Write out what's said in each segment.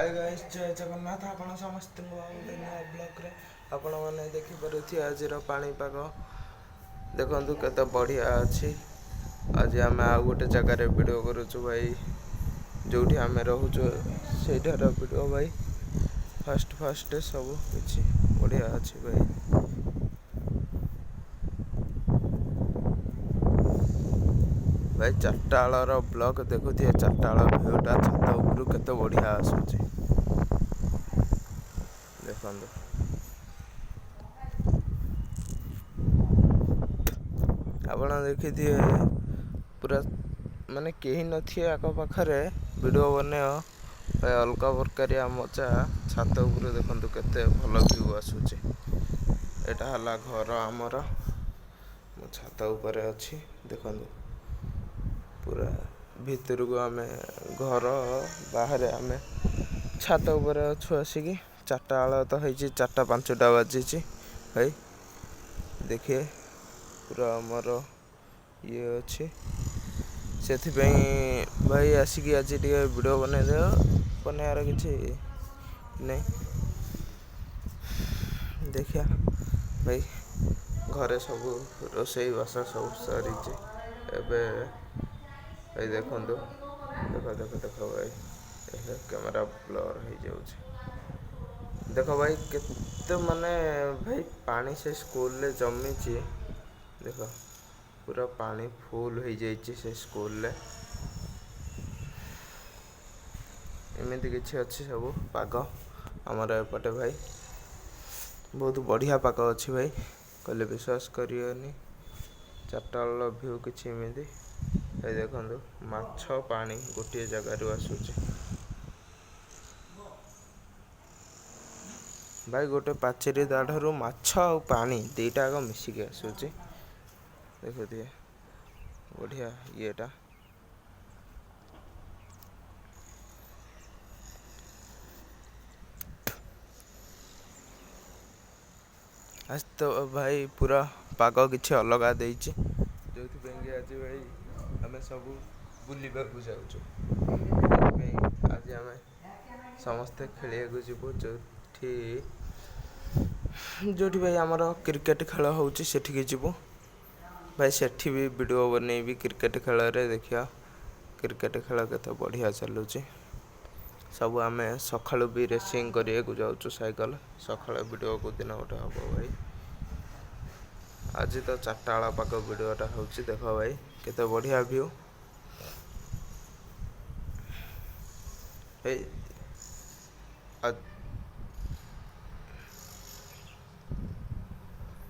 Hi guys, जय जगन्नाथ। आपण समस्त नूआ ब्लॉग रे आपण माने देखि पारुथि आज पाणीपाग देखंतु केते बढ़िया अछि। आज आम आ गोटे जगार वीडियो करूछु भाई, जोठी आम रहूछु सेठार वीडियो भाई। फास्ट सब किछि बढ़िया अछि भाई। भाई चारटा बेलर ब्लॉग देखुथिए, चारटा बेल व्यूटा छत उपरू केते बढ़िया आसुछि देखंतु। आपण देखिथिए पूरा माने केही नथिए आक पाखरे वीडियो बनेओ भाई, अलगा प्रकारिया मजा। छत उपरू देखंतु केते भल व्यू आसुछि। एटा हला घर आमर, मो छत ऊपर अछि देखंतु। पूरा भीतर को आमे घर बाहर आमे छत ऊपर अछु आसिकी। चारटा बेला तो ହେଇछि, 4टा 5टा बाजिछि भाई। देखिए पूरा आमर ये अछि, सेथि भाई आसिकी आज टिके वीडियो बने दे। बनेयार किछि नै, देखिया भाई घरे सब रोसई बास सब सरीछि एबे भाई। देखंतु देखो भाई, कैमरा ब्लर हो जाउछि। देखो भाई केते माने भाई पानी से स्कूल ले जमीछि। देखो पूरा पानी फुल हो जाइछि से स्कूल ले। एमिति किछि अछि सब पाग हमर एपटे भाई। बहुत बढ़िया पाग अछि भाई, कहले विश्वास करियोनी। चारटा बेल व्यू किछि एमिति भाई। देखंतु माछ पानी गोटे जगार आसुछि भाई। गोटे पाचेरी दाढ़रू माछ आ पानी दीटा आग मिसिकी आसुछि। देखुथिए बढ़िया येटा। आज तो भाई पूरा पाग किछि अलगा देइछि, जोथि बेंगे आज भाई आमे सब बुलिबा को जाउछु। आज आमे समस्त खेलिया को जिवु, जोठी भाई हमर क्रिकेट खेल होउछि सेठी के जिवु भाई। सेठी भी वीडियो बनेबी क्रिकेट खेल रे। देखिया क्रिकेट खेल केते बढ़िया चलुछि। सब आमे सखाळु भी रेसिंग करिया को जाउछु साइकिल। सखाळे वीडियो को दिन गोटे हबो भाई। आज तो 4टा बेला पाक वीडियोटा होउछि देखो भाई, केते बढ़िया व्यू।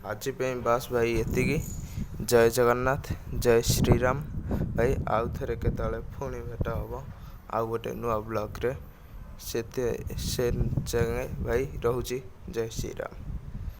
आज पे बस भाई एतिकी। जय जगन्नाथ, जय श्रीराम भाई। आउ थरे केताले पुणी भेट हबो आउ गोटे नुआ ब्लॉग रे। से जगह भाई रहूची। जय श्रीराम।